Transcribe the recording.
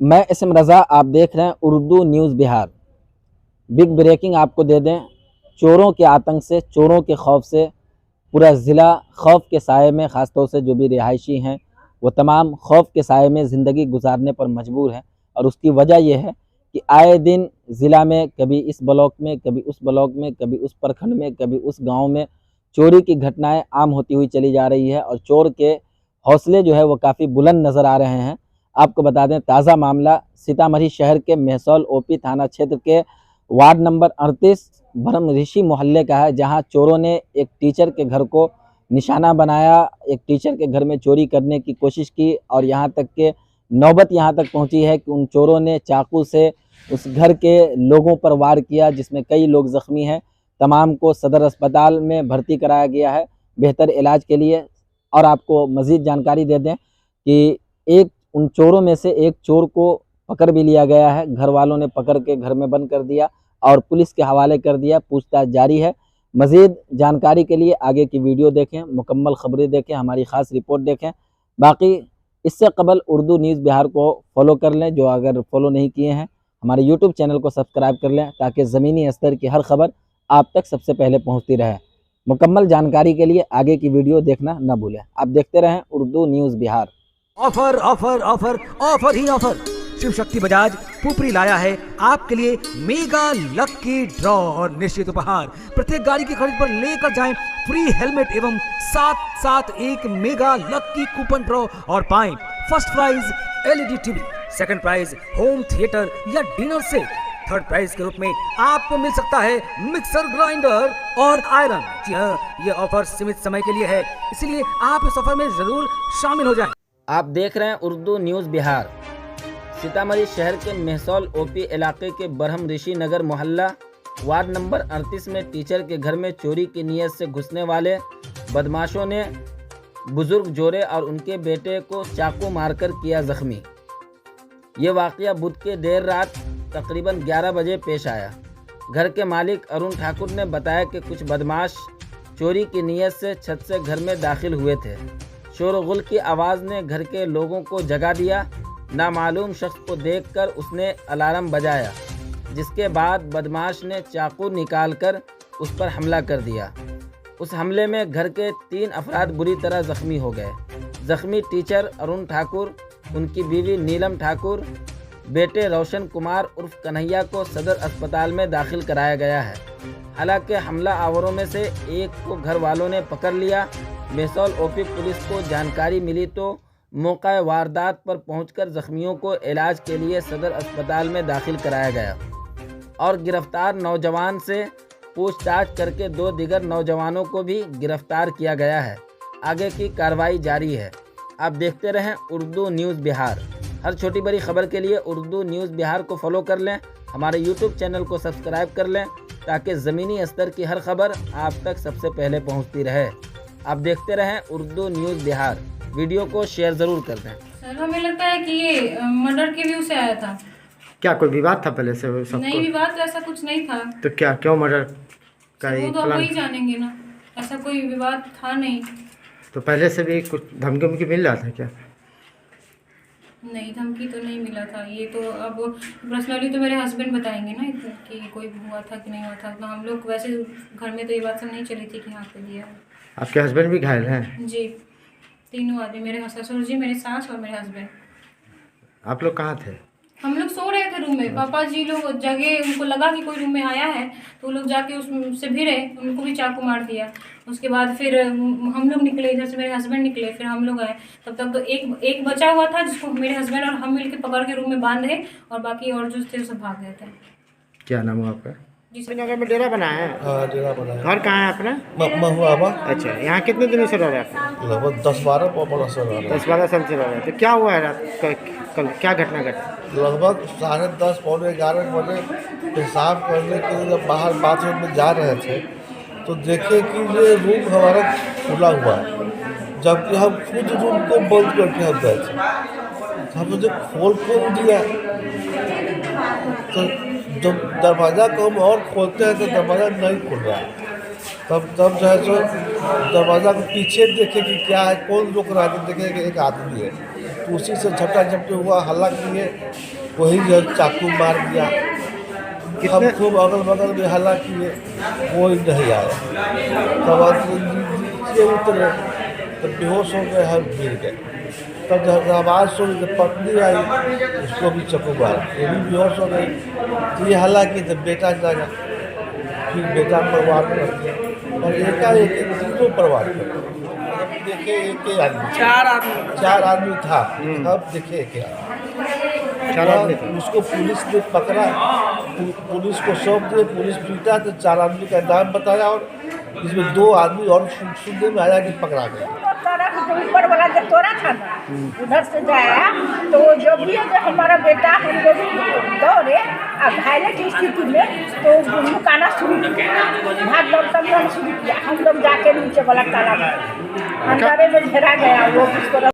मैं इसम रज़ा, आप देख रहे हैं Urdu news Bihar. Big breaking आपको दे दें, चोरों के आतंक से, चोरों के खौफ से पूरा ज़िला खौफ के साए में, ख़ासतौर से जो भी रिहायशी हैं वो तमाम खौफ के साए में ज़िंदगी गुजारने पर मजबूर हैं। और उसकी वजह यह है कि आए दिन ज़िला में कभी इस ब्लॉक में, कभी उस ब्लॉक में, कभी उस प्रखंड में, कभी उस गाँव में चोरी की घटनाएँ आम होती हुई चली जा रही है और चोर के हौसले जो है वो काफ़ी बुलंद नज़र आ रहे हैं। आपको बता दें, ताज़ा मामला सीतामढ़ी शहर के मेहसौल ओपी थाना क्षेत्र के वार्ड नंबर 38 ब्रह्म ऋषि मोहल्ले का है, जहां चोरों ने एक टीचर के घर को निशाना बनाया, एक टीचर के घर में चोरी करने की कोशिश की और यहां तक के नौबत यहां तक पहुंची है कि उन चोरों ने चाकू से उस घर के लोगों पर वार किया, जिसमें कई लोग ज़ख्मी हैं। तमाम को सदर अस्पताल में भर्ती कराया गया है बेहतर इलाज के लिए। और आपको मज़ीद जानकारी दे दें कि एक उन चोरों में से एक चोर को पकड़ भी लिया गया है। घर वालों ने पकड़ के घर में बंद कर दिया और पुलिस के हवाले कर दिया। पूछताछ जारी है। मज़ीद जानकारी के लिए आगे की वीडियो देखें, मुकम्मल खबरें देखें, हमारी ख़ास रिपोर्ट देखें। बाकी इससे कबल उर्दू न्यूज़ बिहार को फॉलो कर लें, जो अगर फॉलो नहीं किए हैं। हमारे यूट्यूब चैनल को सब्सक्राइब कर लें ताकि ज़मीनी स्तर की हर खबर आप तक सबसे पहले पहुँचती रहे। मुकम्मल जानकारी के लिए आगे की वीडियो देखना न भूलें। आप देखते रहें Urdu news Bihar. Offer offer offer offer ही ऑफर। शिव शक्ति बजाज पुपरी लाया है आपके लिए मेगा लकी ड्रॉ और निश्चित उपहार। प्रत्येक गाड़ी की खरीद पर लेकर जाएं फ्री हेलमेट एवं साथ एक मेगा लकी कूपन ड्रॉ और पाएं first prize LED TV, second prize home theatre या डिनर सेट, थर्ड प्राइज के रूप में आपको मिल सकता है मिक्सर ग्राइंडर और आयरन। जी हाँ, ये ऑफर सीमित समय के लिए है, इसलिए आप इस ऑफर में जरूर शामिल हो जाएं। आप देख रहे हैं उर्दू न्यूज़ बिहार। सीतामढ़ी शहर के मेहसौल ओपी इलाके के ब्रह्म ऋषि नगर मोहल्ला वार्ड नंबर 38 में टीचर के घर में चोरी की नीयत से घुसने वाले बदमाशों ने बुजुर्ग जोड़े और उनके बेटे को चाकू मारकर किया जख्मी। ये वाक़या बुध के देर रात तकरीबन 11 बजे पेश आया। घर के मालिक अरुण ठाकुर ने बताया कि कुछ बदमाश चोरी की नीयत से छत से घर में दाखिल हुए थे। शोरगुल की आवाज़ ने घर के लोगों को जगा दिया। नामालूम शख्स को देखकर उसने अलार्म बजाया, जिसके बाद बदमाश ने चाकू निकालकर उस पर हमला कर दिया। उस हमले में घर के 3 अफराद बुरी तरह ज़ख्मी हो गए। ज़ख्मी टीचर अरुण ठाकुर, उनकी बीवी नीलम ठाकुर, बेटे रोशन कुमार उर्फ कन्हैया को सदर अस्पताल में दाखिल कराया गया है। हालांकि हमला आवरों में से एक को घर वालों ने पकड़ लिया। मेहसौल ओपी पुलिस को जानकारी मिली तो मौका वारदात पर पहुंचकर जख्मियों को इलाज के लिए सदर अस्पताल में दाखिल कराया गया और गिरफ्तार नौजवान से पूछताछ करके 2 दीगर नौजवानों को भी गिरफ्तार किया गया है। आगे की कार्रवाई जारी है। आप देखते रहें उर्दू न्यूज़ बिहार। हर छोटी बड़ी खबर के लिए उर्दू न्यूज़ बिहार को फॉलो कर लें, हमारे यूट्यूब चैनल को सब्सक्राइब कर लें ताकि ज़मीनी स्तर की हर खबर आप तक सबसे पहले पहुंचती रहे। आप देखते रहें उर्दू न्यूज़ बिहार। वीडियो को शेयर ज़रूर कर दें। सर, हमें लगता है कि ये मर्डर के व्यू से आया था। क्या कोई विवाद था पहले से सबको? नहीं, विवाद तो ऐसा कुछ नहीं था। तो क्या क्यों मर्डर का वो तो प्लान? वही जानेंगे ना, ऐसा कोई विवाद था नहीं। तो पहले से भी कुछ धमकी मिल रहा था क्या? नहीं, धमकी तो नहीं मिला था। ये तो अब पर्सनली तो मेरे हस्बैंड बताएंगे ना कि कोई हुआ था कि नहीं हुआ था। तो हम लोग वैसे घर में तो ये बात सब नहीं चली थी कि हाँ पे दिया है। आपके हस्बैंड भी घायल हैं? जी, तीनों आदमी, मेरे ससुर जी, मेरे सास और मेरे हस्बैंड। आप लोग कहाँ थे? हम लोग सो रहे थे रूम में। पापा जी लोग जगह, उनको लगा कि कोई रूम में आया है तो वो लोग जाके उससे भिड़े, उनको भी चाकू मार दिया। उसके बाद फिर हम लोग निकले, इधर से मेरे हस्बैंड निकले, फिर हम लोग आए। तब तक तो एक बचा हुआ था जिसको मेरे हस्बैंड और हम मिलकर पकड़ के रूम में बांधे और बाकी और जो थे सब भाग गए थे। क्या नाम है आपका? जी सर। नगर में डेरा बनाया है? हाँ, डेरा बना है। घर कहाँ है अपना? महुआवा। अच्छा, यहाँ कितने दिनों से रह रहे हैं आप? लगभग 10-12 साल रह रहे हैं। 10-12 साल से रह रहे हैं। तो क्या हुआ है रात कल क्या घटना घटी? लगभग 10:30 पौने 11 बजे पेशाब करने के लिए जब बाहर बाथरूम में जा रहे थे तो देखे कि ये रूम हमारा खुला हुआ है, जबकि हम खुद रूम को बंद करके हम गए थे। हम मुझे खोल दिया तो जब दरवाज़ा को हम और खोलते हैं तो दरवाज़ा नहीं खुल रहा है। तब जो है सो दरवाज़ा को पीछे देखे कि क्या है, कौन रोक रहा है, तो देखे कि एक आदमी है। तो कुर्सी से झपटा झपटे हुआ, हल्ला किए, वही जो है चाकू मार दिया। हम खूब अगल बगल में हल्ला किए, कोई नहीं आया। तब नीचे उतरे तो बेहोश हो गए, हम गिर गए। तब जब आवाज़ सुनी तो पत्नी आई, उसको भी चाकू मारा, ये भी बेहोश हो गई। तो ये हल्ला की तो बेटा जागा, फिर बेटा परवार कर दिया और एकाएक तीनों परवार कर दिया। अब देखे एक ही आदमी, चार आदमी था। अब देखे एक ही आदमी, 4 आदमी थे। उसको पुलिस ने पकड़ा, पुलिस को सौंप दिए, पुलिस पीटा तो 4 आदमी का नाम बताया और इसमें 2 आदमी और सुनने में आया कि पकड़ा गया। जो ऊपर वाला जो तोड़ा था ना, उधर से जाया तो जो भी है जो हमारा बेटा हम लोग दौड़े और घायले की स्थिति में तो लुकाना शुरू किया, भाग दौड़ करना शुरू किया। हम लोग जाके नीचे वाला तालाब अंधारे में घेरा गया, वो उसको